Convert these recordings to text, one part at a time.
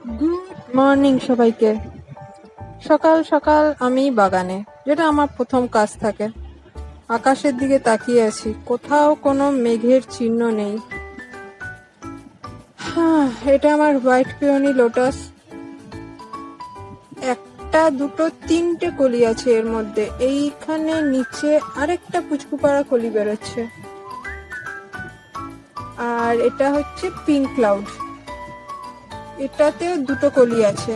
Good morning সবাইকে। সকাল সকাল আমি বাগানে, যেটা আমার প্রথম কাজ থাকে। আকাশের দিকে তাকিয়ে আছি, কোথাও কোনো মেঘের চিহ্ন নেই। এটা আমার হোয়াইট পিওনি লোটাস। একটা দুটো তিনটে কলি আছে এর মধ্যে। এইখানে নিচে আরেকটা পুচকুপাড়া কলি বেরোচ্ছে। আর এটা হচ্ছে পিঙ্ক ক্লাউড, এটাতেও দুটো কলি আছে।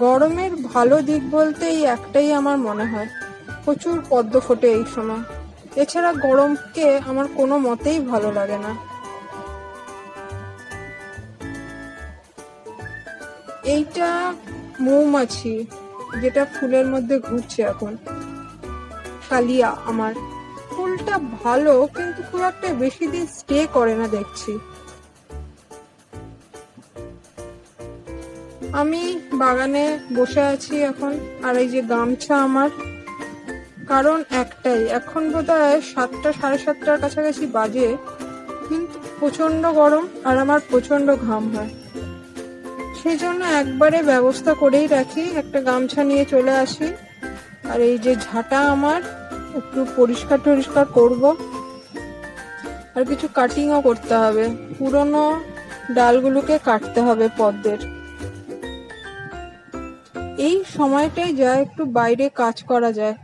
গরমের ভালো দিক বলতে এই একটাই আমার মনে হয়, প্রচুর পদ্ম ফোটে এই সময়। এছাড়া গরমকে আমার কোনো মতেই ভালো লাগে না। এইটা মৌমাছি, যেটা ফুলের মধ্যে ঘুরছে এখন। কালিয়া আমার ফুলটা ভালো, কিন্তু খুব একটা বেশি দিন স্টে করে না দেখছি। আমি বাগানে বসে আছি এখন, আর এই যে গামছা আমার, কারণ একটাই, এখন বোধহয় 7টা 7:30টার কাছাকাছি বাজে, কিন্তু প্রচন্ড গরম আর আমার প্রচন্ড ঘাম হয়। সেই জন্য একবারে ব্যবস্থা করেই রাখি, একটা গামছা নিয়ে চলে আসি। আর এই যে ঝাঁটা আমার, একটু পরিষ্কার টরিষ্কার করব। আর কিছু কাটিংও করতে হবে, পুরনো ডালগুলোকে কাটতে হবে পদ্মের। এই সময়টাই যা একটু বাইরে কাজ করা যায়,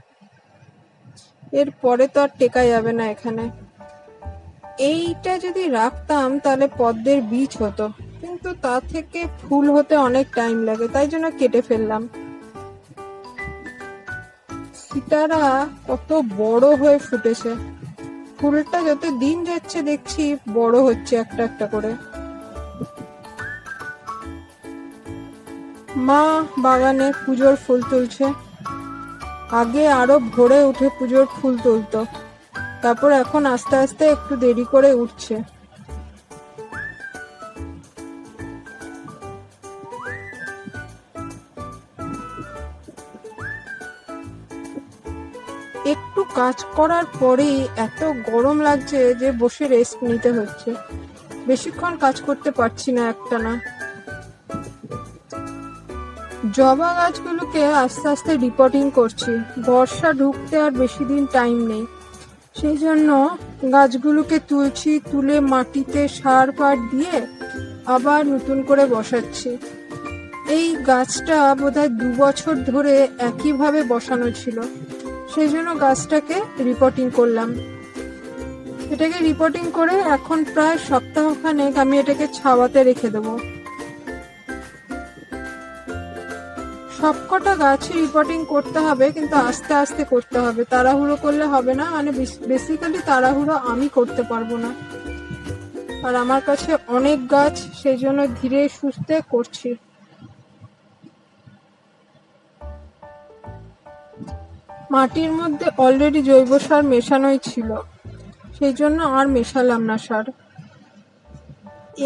এরপরে তো আর টেকা যাবে না এখানে। এইটা যদি রাখতাম তাহলে পদ্মের বীজ হতো, কিন্তু তা থেকে ফুল হতে অনেক টাইম লাগে, তাই জন্য কেটে ফেললাম। সিতারা কত বড় হয়ে ফুটেছে, ফুলটা যত দিন যাচ্ছে দেখছি বড় হচ্ছে একটা একটা করে। মা বাগানে পুজোর ফুল তুলছে। আগে আরো ভোরে উঠে পুজোর ফুল তুলতো, তারপর এখন আস্তে আস্তে একটু দেরি করে উঠছে। একটু কাজ করার পরেই এত গরম লাগছে যে বসে রেস্ট নিতে হচ্ছে, বেশিক্ষণ কাজ করতে পারছি না একটানা। জবা গাছগুলোকে আস্তে আস্তে রিপোর্টিং করছি, বর্ষা ঢুকতে আর বেশি দিন টাইম নেই। সেই জন্য গাছগুলোকে তুলছি, তুলে মাটিতে সার পার দিয়ে আবার নতুন করে বসাচ্ছি। এই গাছটা বোধহয় 2 বছর ধরে একইভাবে বসানো ছিল, সেই জন্য গাছটাকে রিপোর্টিং করলাম। এটাকে রিপোর্টিং করে এখন প্রায় সপ্তাহখানেক আমি এটাকে ছাওয়াতে রেখে দেবো। সবকটা গাছই রিপোর্টিং করতে হবে, কিন্তু আস্তে আস্তে করতে হবে, তাড়াহুড়ো করলে হবে না। মানে বেসিক্যালি তাড়াহুড়ো আমি করতে পারবো না, আর আমার কাছে অনেক গাছ, সেই জন্য ধীরে সুস্থে করছি। মাটির মধ্যে অলরেডি জৈব সার মেশানোই ছিল, সেই জন্য আর মেশালাম না সার।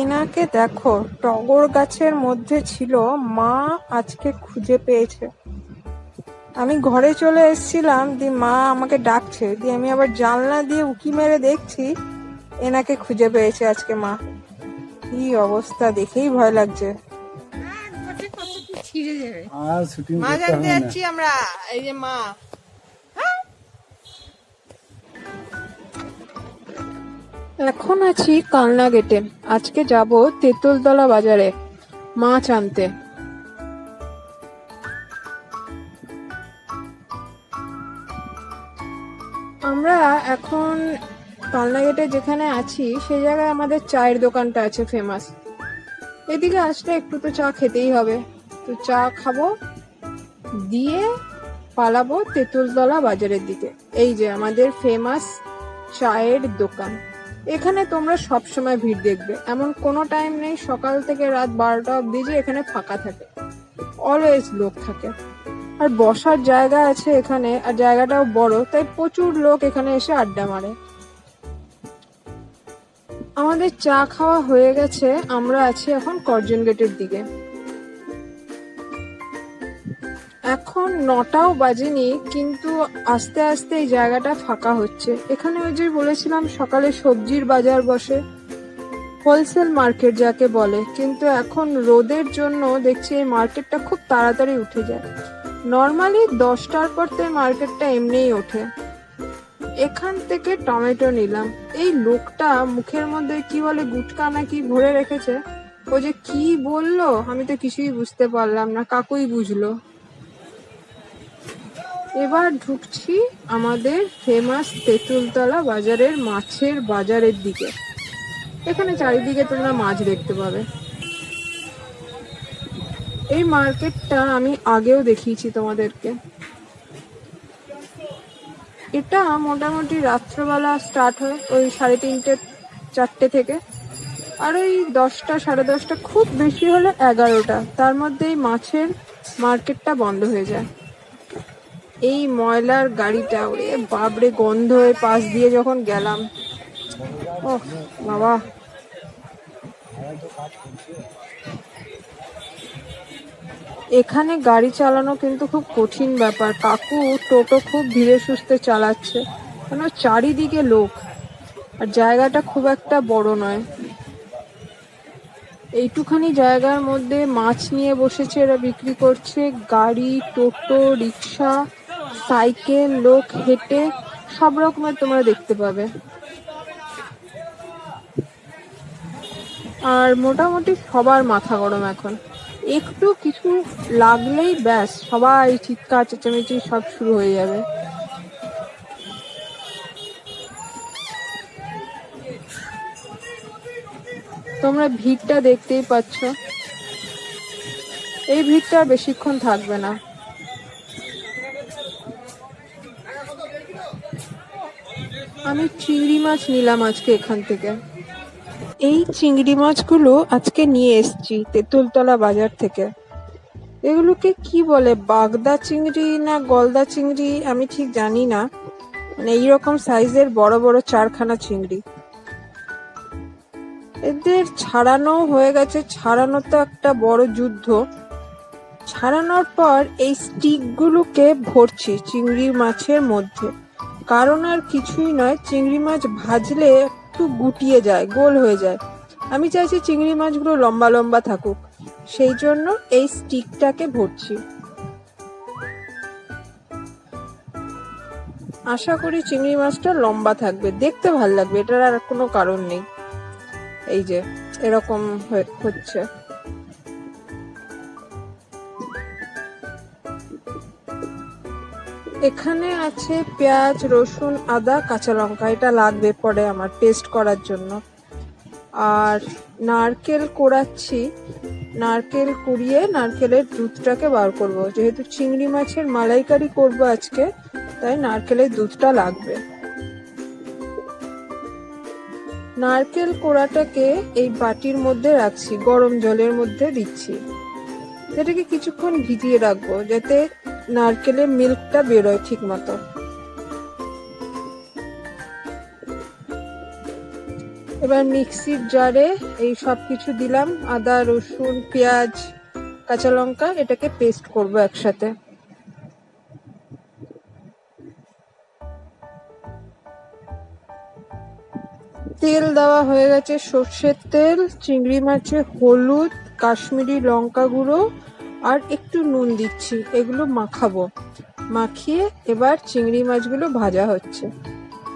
এনাকে দেখো, টগর গাছের মধ্যে ছিল, মা আজকে খুঁজে পেয়েছে। আমি ঘরে চলে এসেছিলাম, দিয়ে মা আমাকে ডাকছে, দিয়ে আমি আবার জানলা দিয়ে উকি মেরে দেখছি এনাকে খুঁজে পেয়েছে আজকে মা। কি অবস্থা, দেখেই ভয় লাগছে। মা জানতে যাচ্ছি আমরা, এই যে মা। এখন আছি কালনা গেটে, আজকে যাব তেঁতুলতলা বাজারে মাছ আনতে। আমরা এখন কালনা গেটে যেখানে আছি সেই জায়গায় আমাদের চায়ের দোকানটা আছে ফেমাস। এদিকে আসলে একটু তো চা খেতেই হবে, তো চা খাবো, দিয়ে পালাবো তেঁতুলতলা বাজারের দিকে। এই যে আমাদের ফেমাস চায়ের দোকান, এখানে তোমরা সব সময় ভিড় দেখবে, এমন কোনো টাইম নেই সকাল থেকে রাত 12টা অব্দি যে এখানে ফাঁকা থাকে, অলওয়েজ লোক থাকে। আর বসার জায়গা আছে এখানে, আর জায়গাটাও বড়, তাই প্রচুর লোক এখানে এসে আড্ডা মারে। আমাদের চা খাওয়া হয়ে গেছে, আমরা আছি এখন করজন গেটের দিকে। এখন 9টাও বাজেনি, কিন্তু আস্তে আস্তে এই জায়গাটা ফাঁকা হচ্ছে। এখানে ওই যে বলেছিলাম সকালে সবজির বাজার বসে, হোলসেল মার্কেট যাকে বলে, কিন্তু এখন রোদের জন্য দেখছি এই মার্কেটটা খুব তাড়াতাড়ি উঠে যায়। নর্মালি 10টার পর তো এই মার্কেটটা এমনিই ওঠে। এখান থেকে টমেটো নিলাম। এই লোকটা মুখের মধ্যে কি বলে গুটকা না কি ভরে রেখেছে, ও যে কি বললো আমি তো কিছুই বুঝতে পারলাম না, কাকুই বুঝলো। এবার ঢুকছি আমাদের ফেমাস তেঁতুলতলা বাজারের মাছের বাজারের দিকে। এখানে চারিদিকে তোমরা মাছ দেখতে পাবে। এই মার্কেটটা আমি আগেও দেখিয়েছি তোমাদেরকে। এটা মোটামুটি রাত্রবেলা স্টার্ট হয় ওই 3:30 4টে থেকে, আর ওই 10টা 10:30, খুব বেশি হলে 11টা, তার মধ্যেই মাছের মার্কেটটা বন্ধ হয়ে যায়। এই ময়লার গাড়িটা, ওরে বাবরে গন্ধ হয়ে পাশ দিয়ে যখন গেলাম, ও বাবা। এখানে গাড়ি চালানো কিন্তু খুব কঠিন ব্যাপার। কাকু টোটো খুব ধীরে সুস্থে চালাচ্ছে, কেন চারিদিকে লোক, আর জায়গাটা খুব একটা বড় নয়। এইটুখানি জায়গার মধ্যে মাছ নিয়ে বসেছে এরা, বিক্রি করছে। গাড়ি, টোটো, রিক্সা, সাইকেল, লোক হেঁটে, সব রকমের তোমরা দেখতে পাবে। আর মোটামুটি সবার মাথা গরম এখন। একটু কিছু লাগলেই ব্যাস সবাই চিৎকার চেঁচামেচি সব শুরু হয়ে যাবে। তোমরা ভিড়টা দেখতেই পাচ্ছ। এই ভিড়টা বেশিক্ষণ থাকবে না। আমি চিংড়ি মাছ নিলাম আজকে এখান থেকে। এই চিংড়ি মাছগুলো আজকে নিয়ে এসছি তেঁতুলতলা বাজার থেকে। এগুলোকে কি বলে, বাগদা চিংড়ি না গলদা চিংড়ি আমি ঠিক জানি না, মানে এইরকম সাইজের বড় বড় 4খানা চিংড়ি। এদের ছাড়ানো হয়ে গেছে। ছাড়ানো তো একটা বড় যুদ্ধ। ছাড়ানোর পর এই স্টিক গুলোকে ভরছি চিংড়ি মাছের মধ্যে, কারণ আর কিছুই নয়, চিংড়ি মাছ ভাজলে একটু গুটিয়ে যায়, গোল হয়ে যায়। আমি চাইছি চিংড়ি মাছগুলো লম্বা লম্বা থাকুক, সেই জন্য এই স্টিকটাকে ভরছি। আশা করি চিংড়ি মাছটা লম্বা থাকবে, দেখতে ভাল লাগবে, এটার আর কোনো কারণ নেই। এই যে এরকম হচ্ছে। এখানে আছে পেঁয়াজ, রসুন, আদা, কাঁচা লঙ্কা, এটা লাগবে পরে আমার পেস্ট করার জন্য। আর নারকেল কোড়াচ্ছি, নারকেল কুড়িয়ে নারকেলের দুধটাকে বার করব। যেহেতু চিংড়ি মাছের মালাইকারি করব আজকে, তাই নারকেলের দুধটা লাগবে। নারকেল কোড়াটাকে এই বাটির মধ্যে রাখছি, গরম জলের মধ্যে দিচ্ছি। এটাকে কিছুক্ষণ ভিজিয়ে রাখবো যাতে নারকেলের মিল্কটা বেরোয় ঠিক মতো। এবার মিক্সির জারে এই সব কিছু দিলাম, আদা, রসুন, পেঁয়াজ, কাঁচা লঙ্কা, এটাকে পেস্ট করব একসাথে। তেল দেওয়া হয়ে গেছে, সর্ষের তেল। চিংড়ি মাছে হলুদ, কাশ্মীরি লঙ্কা গুঁড়ো আর একটু নুন দিচ্ছি, এগুলো মাখাবো। মাখিয়ে এবার চিংড়ি মাছগুলো ভাজা হচ্ছে।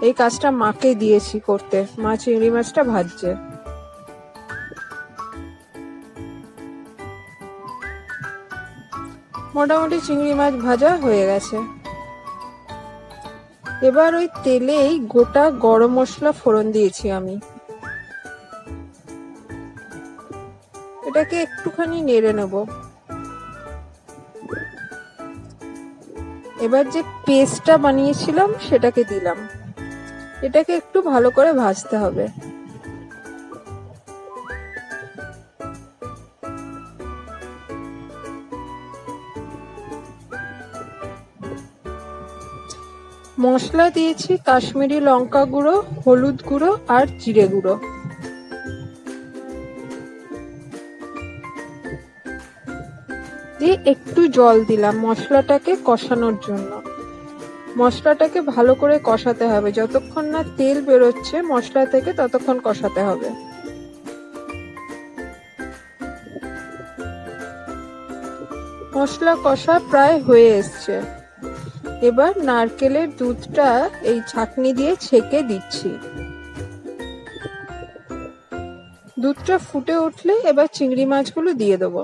এই কাজটা মাকে দিয়েছি করতে, মা চিংড়ি মাছটা ভাজছে। মোটামুটি চিংড়ি মাছ ভাজা হয়ে গেছে। এবার ওই তেলেই গোটা গরম মশলা ফোড়ন দিয়েছি আমি। এটাকে একটুখানি নেড়ে নেব। এবার যে পেস্টটা বানিয়েছিলাম সেটাকে দিলাম। এটাকে একটু ভালো করে ভাজতে হবে। মশলা দিয়েছি কাশ্মীরি লঙ্কা গুঁড়ো, হলুদ গুঁড়ো আর জিরে গুঁড়ো। দিয়ে একটু জল দিলাম মশলাটাকে কষানোর জন্য। মশলাটাকে ভালো করে কষাতে হবে, যতক্ষণ না তেল বেরোচ্ছে মশলা থেকে ততক্ষণ কষাতে হবে। মশলা কষা প্রায় হয়ে এসছে। এবার নারকেলের দুধটা এই ছাঁকনি দিয়ে ছেঁকে দিচ্ছি। দুধটা ফুটে উঠলে এবার চিংড়ি মাছগুলো দিয়ে দেবো।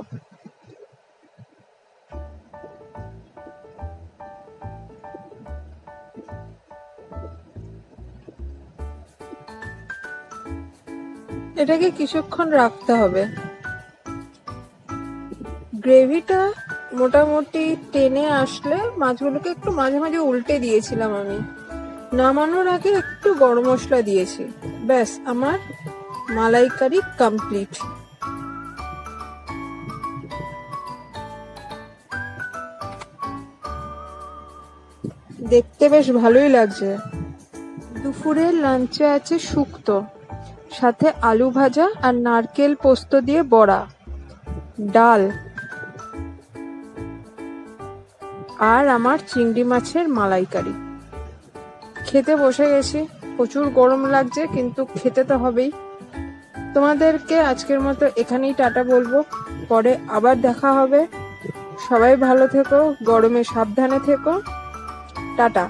এটাকে কিছুক্ষণ রাখতে হবে। গ্রেভিটা মোটামুটি টেনে আসলে মাছগুলোকে একটু মাঝে মাঝে উল্টে দিয়েছিলাম আমি। নামানোর আগে একটু গরম মশলা দিয়েছি। ব্যাস, আমার মালাইকারি কমপ্লিট। দেখতে বেশ ভালোই লাগছে। দুপুরের লাঞ্চে আছে শুক্তো, সাথে আলু ভাজা আর নারকেল পোস্ত দিয়ে বড়া, ডাল, আর আমার চিংড়ি মাছের মালাইকারি। খেতে বসে গেছি। প্রচুর গরম লাগছে, কিন্তু খেতে তো হবেই। তোমাদেরকে আজকের মতো এখানেই টাটা বলবো। পরে আবার দেখা হবে। সবাই ভালো থেকো, গরমে সাবধানে থেকো। টাটা।